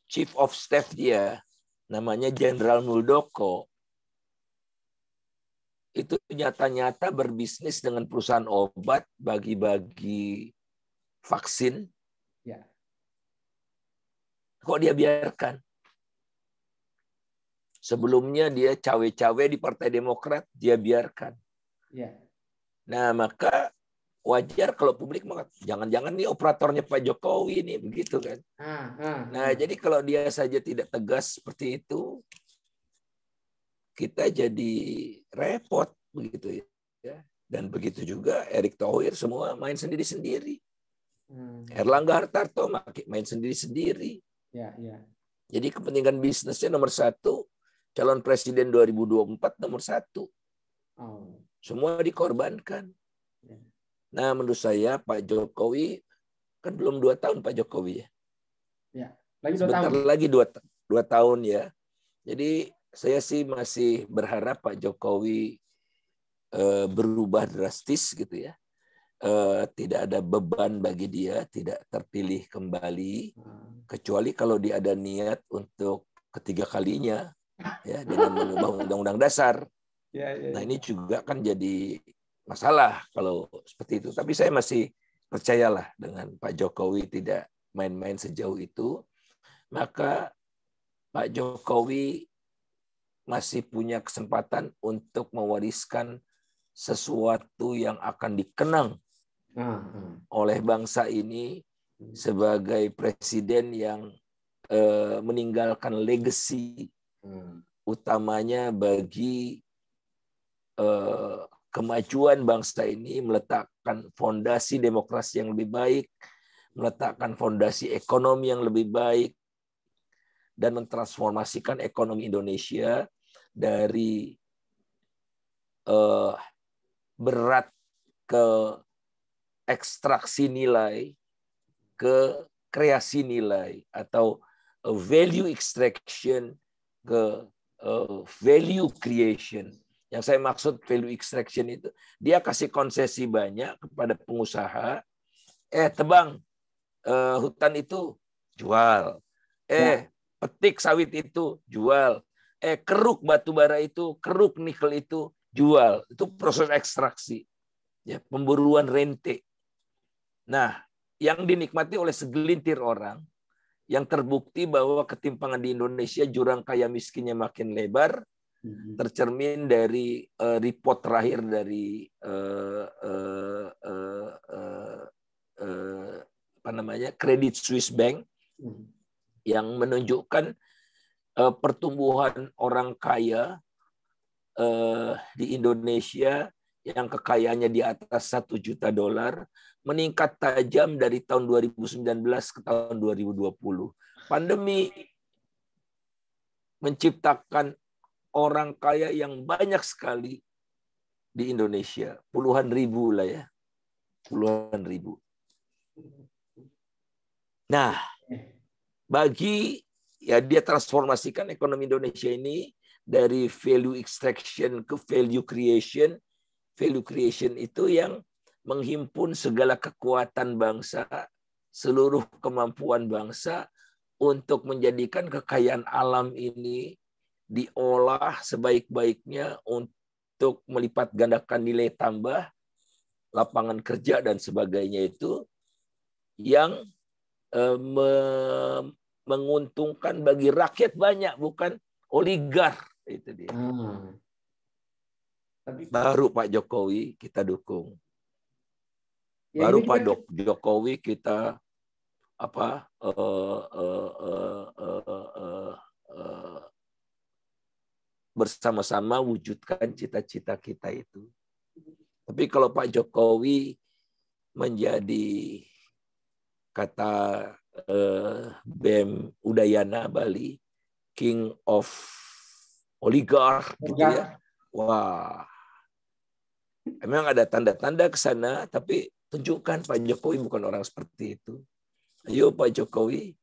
Chief of Staff dia, namanya Jenderal Muldoko, itu nyata-nyata berbisnis dengan perusahaan obat, bagi-bagi vaksin. Ya. Kok dia biarkan? Sebelumnya dia cawe-cawe di Partai Demokrat, dia biarkan. Ya. Nah, maka wajar kalau publik mengatakan, jangan-jangan nih operatornya Pak Jokowi nih, begitu kan. Nah, jadi kalau dia saja tidak tegas seperti itu, kita jadi repot begitu ya. Dan begitu juga Erick Thohir semua main sendiri-sendiri. Erlangga Hartarto main sendiri-sendiri. Ya, ya. Jadi kepentingan bisnisnya nomor satu, calon presiden 2024 nomor satu. Semua dikorbankan. Nah, menurut saya Pak Jokowi kan belum 2 tahun Pak Jokowi ya. Ya, lagi 2 sebentar tahun. lagi 2 tahun ya. Jadi saya sih masih berharap Pak Jokowi berubah drastis gitu ya. Tidak ada beban bagi dia, tidak terpilih kembali, kecuali kalau dia ada niat untuk ketiga kalinya ya dengan mengubah undang-undang dasar. Nah, ini juga kan jadi masalah kalau seperti itu. Tapi saya masih percayalah dengan Pak Jokowi tidak main-main sejauh itu. Maka Pak Jokowi masih punya kesempatan untuk mewariskan sesuatu yang akan dikenang oleh bangsa ini sebagai presiden yang meninggalkan legacy utamanya bagi kemajuan bangsa ini, meletakkan fondasi demokrasi yang lebih baik, meletakkan fondasi ekonomi yang lebih baik, dan mentransformasikan ekonomi Indonesia dari berat ke ekstraksi nilai ke kreasi nilai, atau value extraction ke value creation. Yang saya maksud value extraction itu, dia kasih konsesi banyak kepada pengusaha, tebang hutan itu jual, petik sawit itu jual, keruk batu bara itu, keruk nikel itu jual. Itu proses ekstraksi, ya, pemburuan rente. Nah, yang dinikmati oleh segelintir orang, yang terbukti bahwa ketimpangan di Indonesia, jurang kaya miskinnya makin lebar, tercermin dari report terakhir dari Credit Suisse Bank yang menunjukkan pertumbuhan orang kaya di Indonesia yang kekayaannya di atas $1 juta meningkat tajam dari tahun 2019 ke tahun 2020. Pandemi menciptakan orang kaya yang banyak sekali di Indonesia, puluhan ribu lah ya, puluhan ribu. Nah, dia transformasikan ekonomi Indonesia ini dari value extraction ke value creation. Value creation itu yang menghimpun segala kekuatan bangsa, seluruh kemampuan bangsa untuk menjadikan kekayaan alam ini diolah sebaik-baiknya untuk melipat gandakan nilai tambah, lapangan kerja dan sebagainya itu yang menguntungkan bagi rakyat banyak, bukan oligar. Itu dia. Baru Pak Jokowi kita dukung. Baru Pak Jokowi kita bersama-sama wujudkan cita-cita kita itu. Tapi kalau Pak Jokowi menjadi, kata BEM Udayana Bali, King of Oligarch, gitu ya. Wah, emang ada tanda-tanda ke sana, tapi tunjukkan Pak Jokowi bukan orang seperti itu. Ayo Pak Jokowi,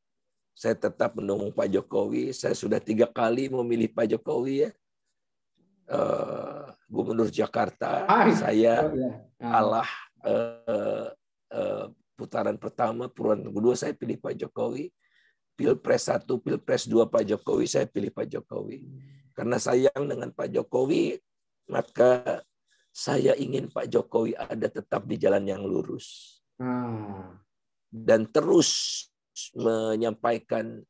saya tetap mendukung Pak Jokowi. Saya sudah 3 kali memilih Pak Jokowi ya. Gubernur Jakarta, saya kalah putaran pertama, putaran kedua saya pilih Pak Jokowi. Pilpres 1, Pilpres 2 Pak Jokowi, saya pilih Pak Jokowi. Karena sayang dengan Pak Jokowi, maka saya ingin Pak Jokowi ada tetap di jalan yang lurus. Dan terus menyampaikan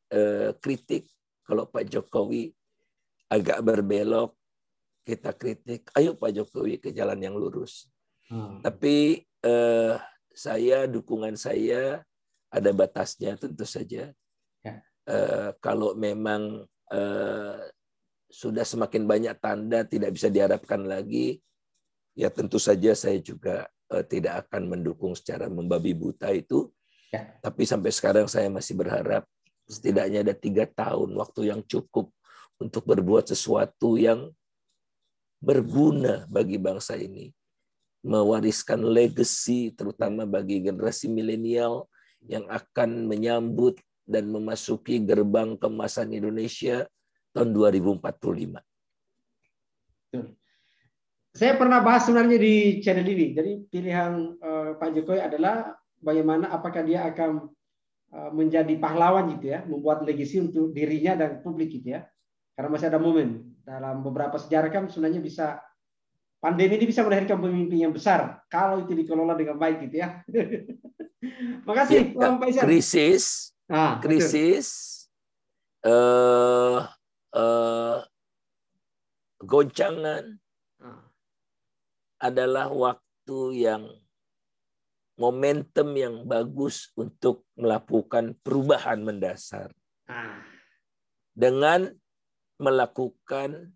kritik. Kalau Pak Jokowi agak berbelok, kita kritik. Ayo Pak Jokowi ke jalan yang lurus. Tapi dukungan saya ada batasnya tentu saja. Kalau memang sudah semakin banyak tanda tidak bisa diharapkan lagi, ya tentu saja saya juga tidak akan mendukung secara membabi buta itu. Tapi sampai sekarang saya masih berharap setidaknya ada 3 tahun waktu yang cukup untuk berbuat sesuatu yang berguna bagi bangsa ini. Mewariskan legacy terutama bagi generasi milenial yang akan menyambut dan memasuki gerbang keemasan Indonesia tahun 2045. Saya pernah bahas sebenarnya di channel ini. Jadi pilihan Pak Jokowi adalah bagaimana apakah dia akan menjadi pahlawan gitu ya, membuat legacy untuk dirinya dan publik gitu ya. Karena masih ada momen dalam beberapa sejarah kan sebenarnya bisa pandemi ini bisa melahirkan pemimpin yang besar kalau itu dikelola dengan baik gitu ya. Makasih Bang Faisal. Krisis goncangan adalah waktu yang momentum yang bagus untuk melakukan perubahan mendasar. Dengan melakukan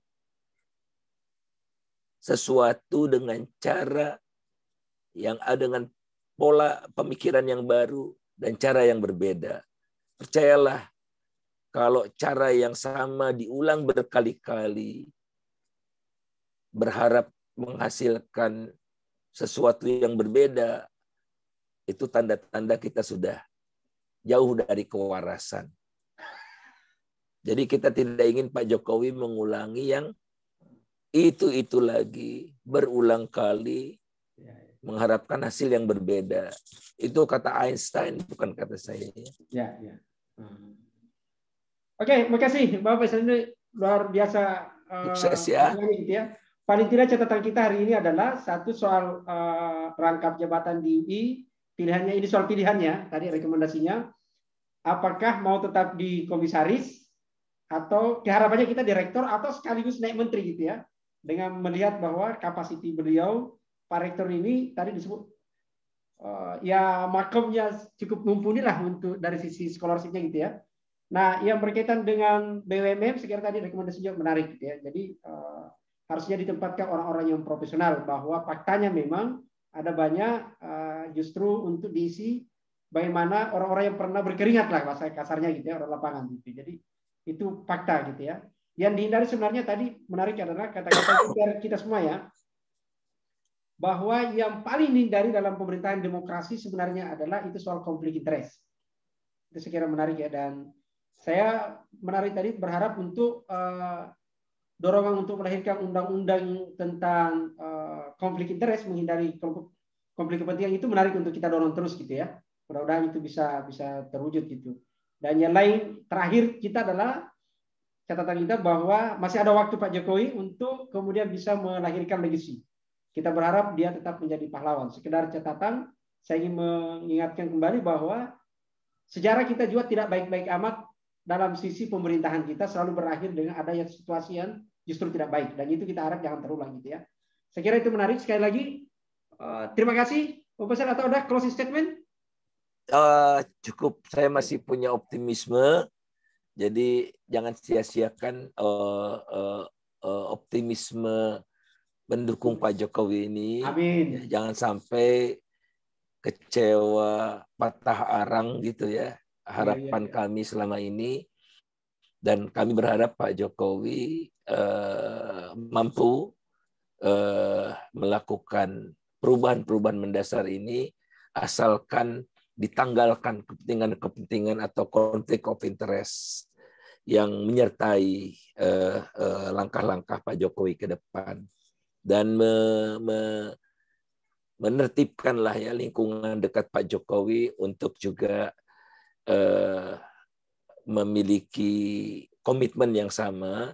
sesuatu dengan cara yang ada, dengan pola pemikiran yang baru dan cara yang berbeda. Percayalah, kalau cara yang sama diulang berkali-kali, berharap menghasilkan sesuatu yang berbeda, itu tanda-tanda kita sudah jauh dari kewarasan. Jadi kita tidak ingin Pak Jokowi mengulangi yang itu lagi, berulang kali, mengharapkan hasil yang berbeda. Itu kata Einstein, bukan kata saya. Oke, makasih Bapak Faisal, ini luar biasa. Sukses ya. Paling tidak catatan kita hari ini adalah satu soal rangkap jabatan di UI, pilihannya ini soal pilihannya, tadi rekomendasinya, apakah mau tetap di komisaris atau harapannya kita direktur atau sekaligus naik menteri gitu ya, dengan melihat bahwa kapasiti beliau Pak Rektor ini tadi disebut ya makomnya cukup mumpuni lah untuk dari sisi scholarship-nya gitu ya. Nah, yang berkaitan dengan BUMN sekiranya tadi rekomendasinya menarik gitu ya. Jadi harusnya ditempatkan orang-orang yang profesional, bahwa faktanya memang ada banyak justru untuk diisi bagaimana orang-orang yang pernah berkeringat lah bahasa kasarnya gitu ya, orang lapangan gitu. Jadi itu fakta gitu ya. Yang dihindari sebenarnya tadi menarik adalah kata-kata kita semua ya, bahwa yang paling dihindari dalam pemerintahan demokrasi sebenarnya adalah itu soal konflik interest. Itu saya kira menarik ya, dan saya menarik tadi berharap untuk dorongan untuk melahirkan undang-undang tentang konflik interest, menghindari kelompok konflik kepentingan itu menarik untuk kita dorong terus gitu ya. Mudah-mudahan itu bisa terwujud gitu. Dan yang lain terakhir kita adalah catatan kita bahwa masih ada waktu Pak Jokowi untuk kemudian bisa melahirkan legasi. Kita berharap dia tetap menjadi pahlawan. Sekedar catatan, saya ingin mengingatkan kembali bahwa sejarah kita juga tidak baik-baik amat dalam sisi pemerintahan kita, selalu berakhir dengan adanya situasi yang justru tidak baik. Dan itu kita harap jangan terulang gitu ya. Saya kira itu menarik. Sekali lagi, terima kasih. Profesor, atau ada closing statement? Cukup, saya masih punya optimisme. Jadi jangan sia-siakan optimisme mendukung Pak Jokowi ini. Amin. Jangan sampai kecewa, patah arang gitu ya. Harapan kami selama ini. Dan kami berharap Pak Jokowi mampu melakukan perubahan-perubahan mendasar ini, asalkan ditanggalkan kepentingan-kepentingan atau konflik of interest yang menyertai langkah-langkah Pak Jokowi ke depan, dan menertibkanlah ya lingkungan dekat Pak Jokowi untuk juga memiliki komitmen yang sama.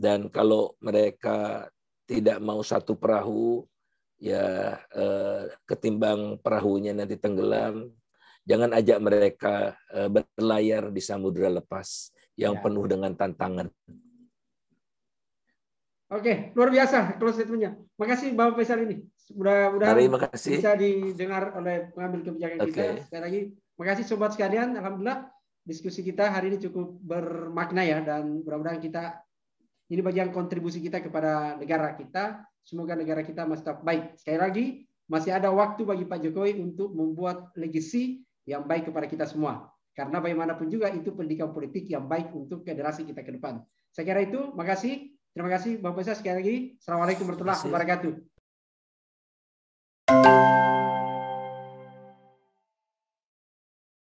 Dan kalau mereka tidak mau satu perahu, ya ketimbang perahunya nanti tenggelam, jangan ajak mereka berlayar di samudera lepas yang penuh dengan tantangan. Oke, luar biasa close statement-nya. Makasih Bapak Faisal ini. Mudah-mudahan bisa didengar oleh pengambil kebijakan kita. Sekali lagi, makasih sobat sekalian. Alhamdulillah diskusi kita hari ini cukup bermakna ya, dan mudah-mudahan kita ini bagian kontribusi kita kepada negara kita. Semoga negara kita masih tetap baik. Sekali lagi, masih ada waktu bagi Pak Jokowi untuk membuat legasi yang baik kepada kita semua. Karena bagaimanapun juga itu pendidikan politik yang baik untuk generasi kita ke depan. Saya kira itu. Makasih. Terima kasih Bapak Faisal sekali lagi. Assalamualaikum warahmatullahi wabarakatuh.